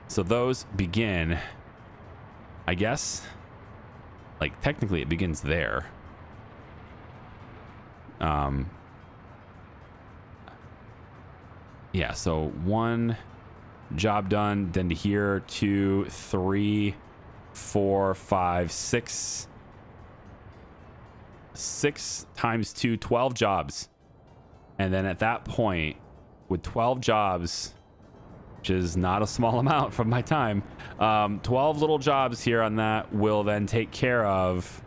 So those begin, I guess, like technically it begins there. Yeah, so one job done, then to here, 2, 3, 4, 5, 6. 6 times 2, 12 jobs. And then at that point, with 12 jobs, which is not a small amount from my time, 12 little jobs here on that will then take care of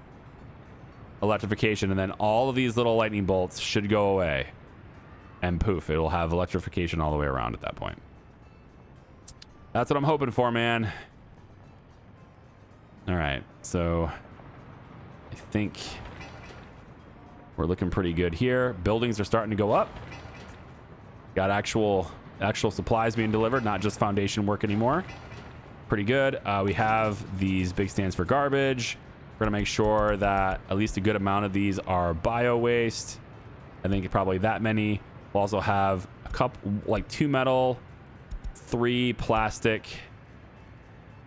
electrification. And then all of these little lightning bolts should go away. And poof, it'll have electrification all the way around at that point. That's what I'm hoping for, man. All right, so I think we're looking pretty good here. Buildings are starting to go up. Got actual supplies being delivered, not just foundation work anymore. Pretty good. We have these big stands for garbage. We're gonna make sure that at least a good amount of these are bio waste. I think probably that many. We'll also have a couple, like 2 metal, 3 plastic,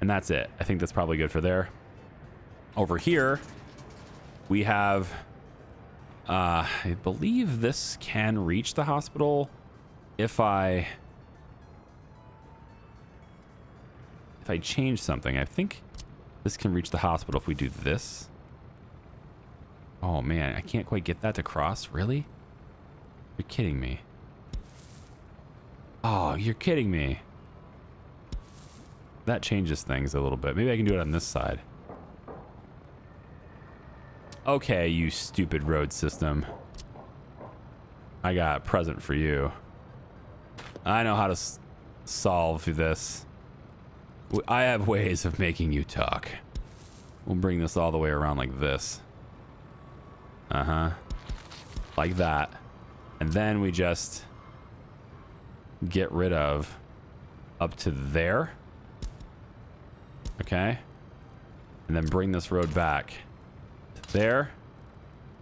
and that's it. I think that's probably good for there. Over here, we have, I believe this can reach the hospital if I change something. I think this can reach the hospital if we do this. Oh man, I can't quite get that to cross. Really? You're kidding me. Oh, you're kidding me. That changes things a little bit. Maybe I can do it on this side. Okay, you stupid road system. I got a present for you. I know how to solve this. I have ways of making you talk. We'll bring this all the way around like this. Uh-huh. Like that. And then we just get rid of up to there. Okay. And then bring this road back to there.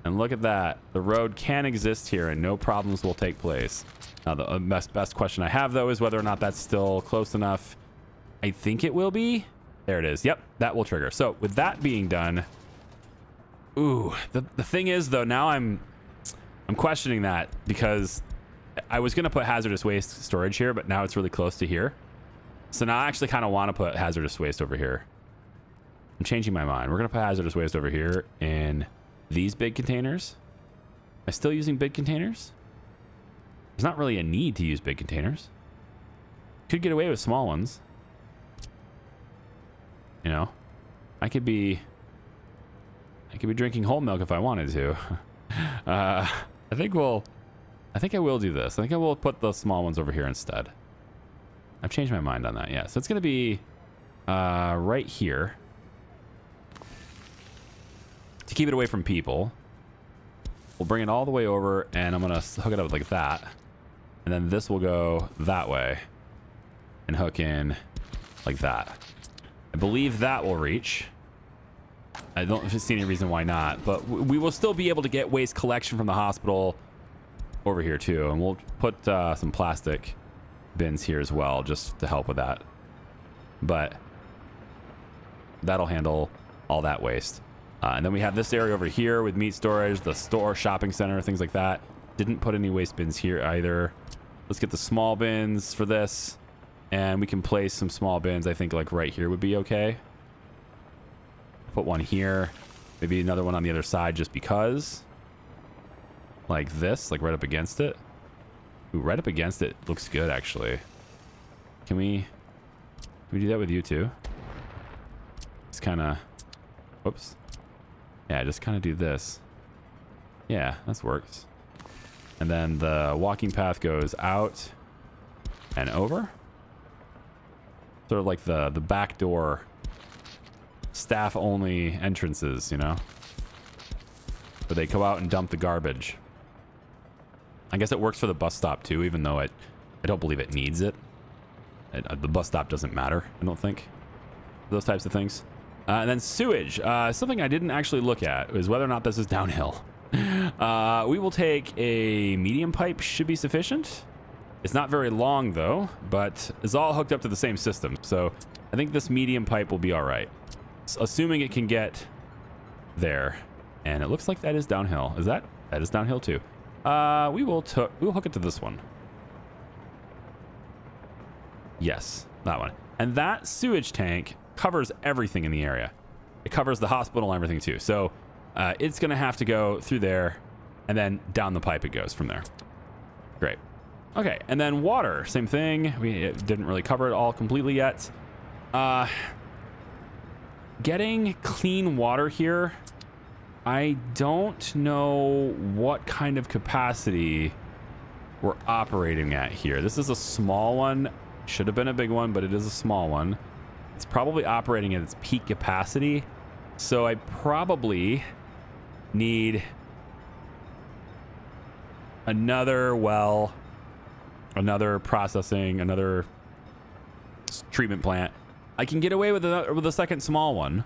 And look at that. The road can exist here and no problems will take place. Now, the best question I have, though, is whether or not that's still close enough. I think it will be. There it is. Yep, that will trigger. So with that being done, ooh, the thing is, though, now I'm questioning that because I was going to put hazardous waste storage here, but now it's really close to here. So now I actually kind of want to put hazardous waste over here. I'm changing my mind. We're going to put hazardous waste over here in these big containers. Am I still using big containers? There's not really a need to use big containers. Could get away with small ones. You know, I could be drinking whole milk if I wanted to. I think I will do this. I think I will put the small ones over here instead. I've changed my mind on that. Yeah, so it's going to be right here to keep it away from people. We'll bring it all the way over, and I'm going to hook it up like that. And then this will go that way and hook in like that. I believe that will reach. I don't see any reason why not, but we will still be able to get waste collection from the hospital over here too. And we'll put some plastic bins here as well, just to help with that. But that'll handle all that waste. And then we have this area over here with meat storage, the store, shopping center, things like that. Didn't put any waste bins here either. Let's get the small bins for this. And we can place some small bins, I think, like right here would be okay. Put one here. Maybe another one on the other side just because. Like this, like right up against it. Ooh, right up against it looks good, actually. Can we do that with you too? Just kind of... Whoops. Yeah, just kind of do this. Yeah, that works. And then the walking path goes out and over. Sort of like the back door staff only entrances, you know, where they go out and dump the garbage. I guess it works for the bus stop too, even though I don't believe it needs it. The bus stop doesn't matter, I don't think. Those types of things. And then sewage. Something I didn't actually look at is whether or not this is downhill. We will take a medium pipe, should be sufficient. It's not very long though, but it's all hooked up to the same system. So I think this medium pipe will be all right. Assuming it can get there. And it looks like that is downhill. Is that? That is downhill too. We'll hook it to this one. Yes, that one. And that sewage tank covers everything in the area. It covers the hospital and everything too. So it's going to have to go through there and then down the pipe it goes from there. Great. Okay, and then water, same thing. We didn't really cover it all completely yet. Getting clean water here, I don't know what kind of capacity we're operating at here. This is a small one. Should have been a big one, but it is a small one. It's probably operating at its peak capacity. So I probably need another well, another processing, another treatment plant. I can get away with a second small one.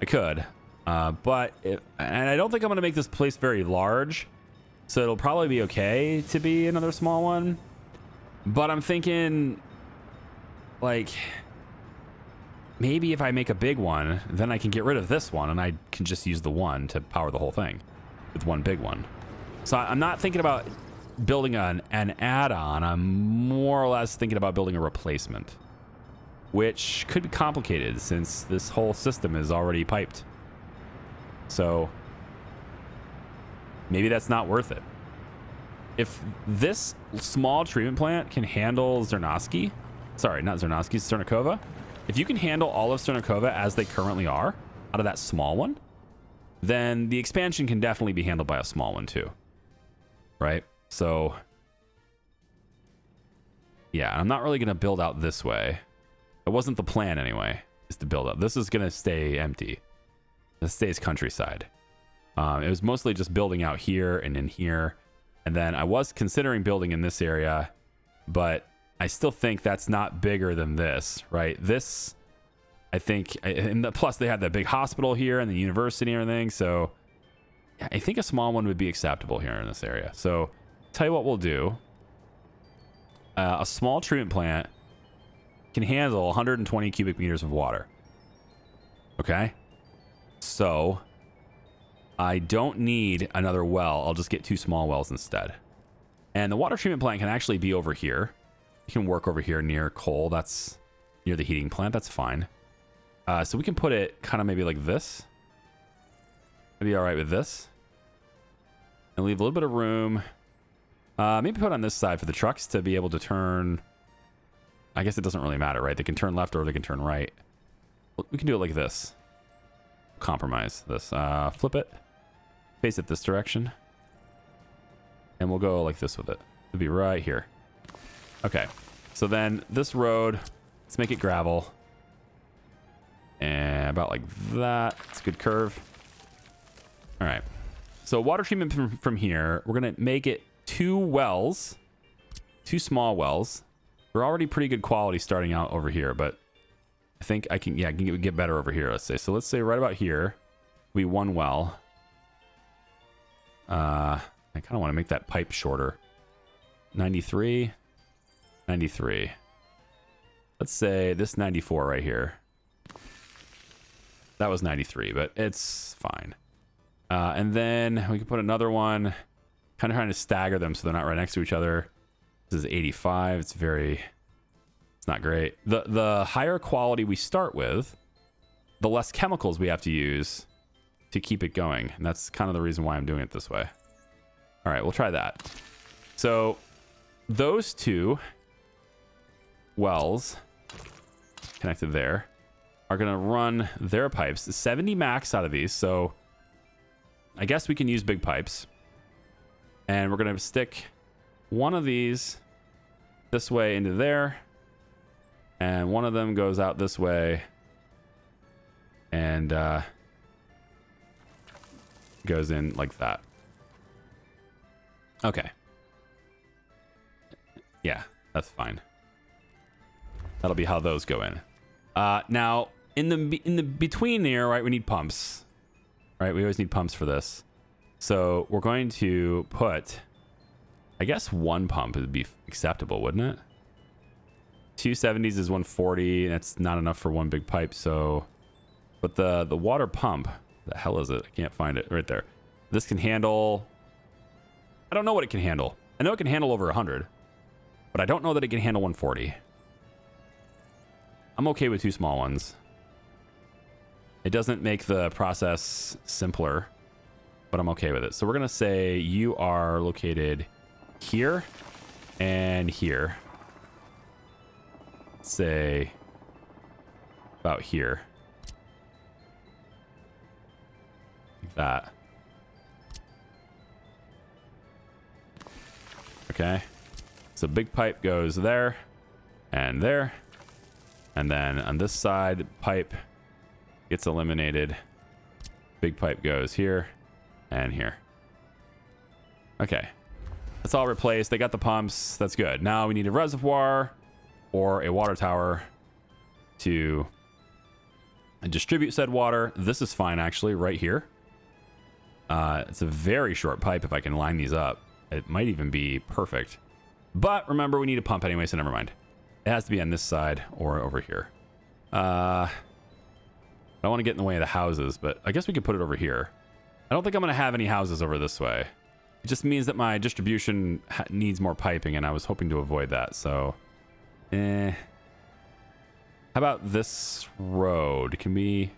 I could. And I don't think I'm going to make this place very large. So it'll probably be okay to be another small one. But I'm thinking, like, maybe if I make a big one, then I can get rid of this one and I can just use the one to power the whole thing with one big one. So I'm not thinking about building an add-on. I'm more or less thinking about building a replacement, which could be complicated since this whole system is already piped. So maybe that's not worth it. If this small treatment plant can handle Zernovsky, sorry, not Zernovsky, Cernikova. If you can handle all of Cernikova as they currently are out of that small one, then the expansion can definitely be handled by a small one too. Right? So, yeah, I'm not really going to build out this way. It wasn't the plan anyway, is to build up. This is going to stay empty. This stays countryside. It was mostly just building out here and in here. And then I was considering building in this area, but I still think that's not bigger than this, right? This, I think, and plus they had that big hospital here and the university and everything. So I think a small one would be acceptable here in this area. So tell you what we'll do. A small treatment plant can handle 120 cubic meters of water. Okay. So I don't need another well. I'll just get 2 small wells instead. And the water treatment plant can actually be over here. You can work over here near coal. That's near the heating plant. That's fine. So we can put it kind of maybe like this. Maybe all right with this. And leave a little bit of room. Maybe put on this side for the trucks to be able to turn. I guess it doesn't really matter, right? They can turn left or they can turn right. We can do it like this. Compromise this. Flip it. Face it this direction. And we'll go like this with it. It'll be right here. Okay. So then this road, let's make it gravel. And about like that. It's a good curve. All right. So water treatment from here, we're going to make it 2 wells. 2 small wells. We're already pretty good quality starting out over here, but I think I can, yeah, I can get better over here, let's say. So let's say right about here, we 1 well. I kind of want to make that pipe shorter. 93. 93. Let's say this 94 right here. That was 93, but it's fine. And then we can put another one, kind of trying to stagger them so they're not right next to each other. This is 85. It's not great. The higher quality we start with, the less chemicals we have to use to keep it going. And that's kind of the reason why I'm doing it this way. All right, we'll try that. So those 2 wells connected there are going to run their pipes. 70 max out of these. So I guess we can use big pipes. And we're going to stick one of these this way into there. And one of them goes out this way. And goes in like that. Okay. Yeah, that's fine. That'll be how those go in. Now, in the between there, right, we need pumps. Right, we always need pumps for this. So we're going to put, I guess 1 pump would be acceptable, wouldn't it? 270s is 140. That's not enough for 1 big pipe. So, but the water pump, the hell is it? I can't find it right there. This can handle, I don't know what it can handle. I know it can handle over 100, but I don't know that it can handle 140. I'm okay with 2 small ones. It doesn't make the process simpler, but I'm okay with it. So we're going to say you are located here and here. Let's say about here. Like that. Okay. So big pipe goes there and there. And then on this side, pipe gets eliminated. Big pipe goes here and here. Okay. That's all replaced. They got the pumps. That's good. Now we need a reservoir or a water tower to distribute said water. This is fine, actually, right here. It's a very short pipe if I can line these up. It might even be perfect. But remember, we need a pump anyway, so never mind. It has to be on this side or over here. I don't want to get in the way of the houses, but I guess we could put it over here. I don't think I'm going to have any houses over this way. It just means that my distribution needs more piping, and I was hoping to avoid that, so... How about this road? Can we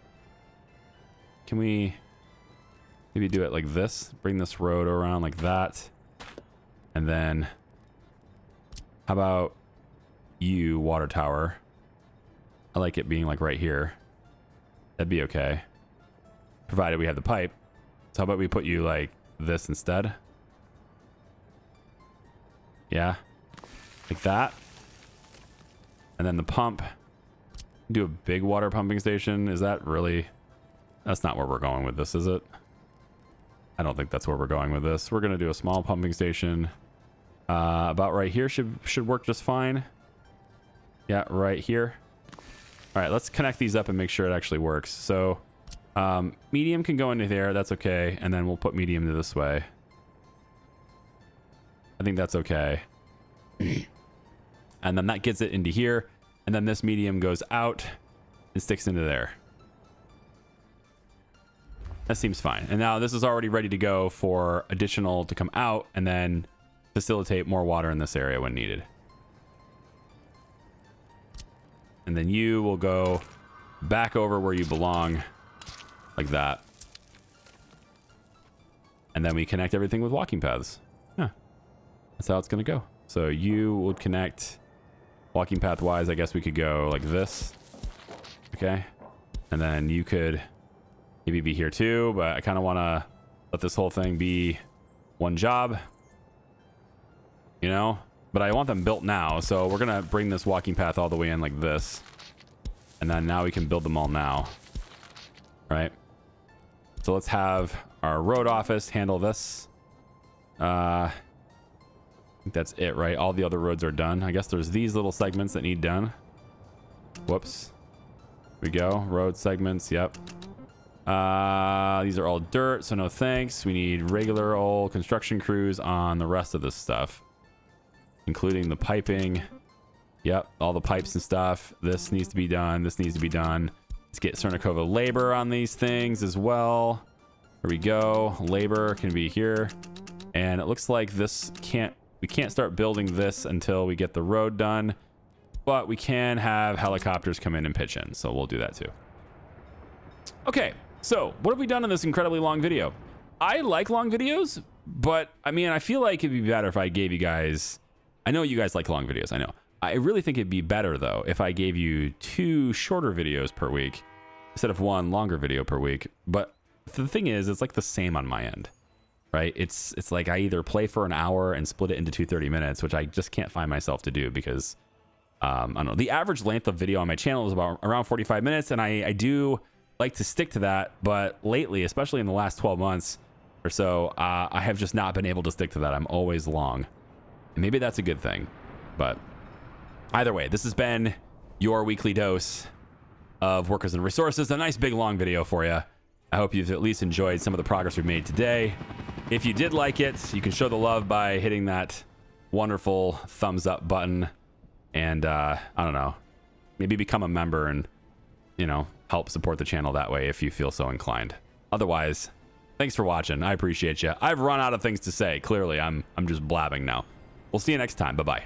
maybe do it like this? Bring this road around like that. And then... How about you, water tower? I like it being like right here. That'd be okay. Provided we have the pipe. So how about we put you like this instead? Yeah, like that. And then the pump, do a big water pumping station. Is that really, that's not where we're going with this, is it? I don't think that's where we're going with this. We're gonna do a small pumping station. About right here should work just fine. Yeah, right here. All right, let's connect these up and make sure it actually works. So medium can go into there, that's okay. And then we'll put medium to this way. I think that's okay. And then that gets it into here. And then this medium goes out and sticks into there. That seems fine. And now this is already ready to go for additional to come out and then facilitate more water in this area when needed. And then you will go back over where you belong, like that. And then we connect everything with walking paths. Yeah, that's how it's gonna go. So you would connect walking path wise. I guess we could go like this. Okay. And then you could maybe be here too, but I kind of want to let this whole thing be one job, you know, but I want them built now. So we're going to bring this walking path all the way in like this. And then now we can build them all now. Right. So let's have our road office handle this. I think that's it, right? All the other roads are done. I guess there's these little segments that need done. Whoops. Here we go. Road segments. Yep. These are all dirt, so no thanks. We need regular old construction crews on the rest of this stuff, including the piping. Yep, all the pipes and stuff. This needs to be done. This needs to be done. Let's get Cernicova labor on these things as well. Here we go. Labor can be here. And it looks like this we can't start building this until we get the road done, but we can have helicopters come in and pitch in. So we'll do that too. Okay. So what have we done in this incredibly long video? I like long videos, but I mean, I feel like it'd be better if I gave you guys, I know you guys like long videos. I know. I really think it'd be better though if I gave you 2 shorter videos per week instead of 1 longer video per week. But the thing is, it's like the same on my end, right? It's like I either play for an hour and split it into 2 30 minutes, which I just can't find myself to do because I don't know. The average length of video on my channel is about around 45 minutes. And I do like to stick to that, but lately, especially in the last 12 months or so, I have just not been able to stick to that. I'm always long, and maybe that's a good thing. But either way, this has been your weekly dose of Workers and Resources, a nice big long video for you. I hope you've at least enjoyed some of the progress we've made today. If you did like it, you can show the love by hitting that wonderful thumbs up button, and I don't know, maybe become a member and, you know, help support the channel that way if you feel so inclined. Otherwise, thanks for watching. I appreciate you. I've run out of things to say. Clearly, I'm just blabbing now. We'll see you next time. Bye-bye.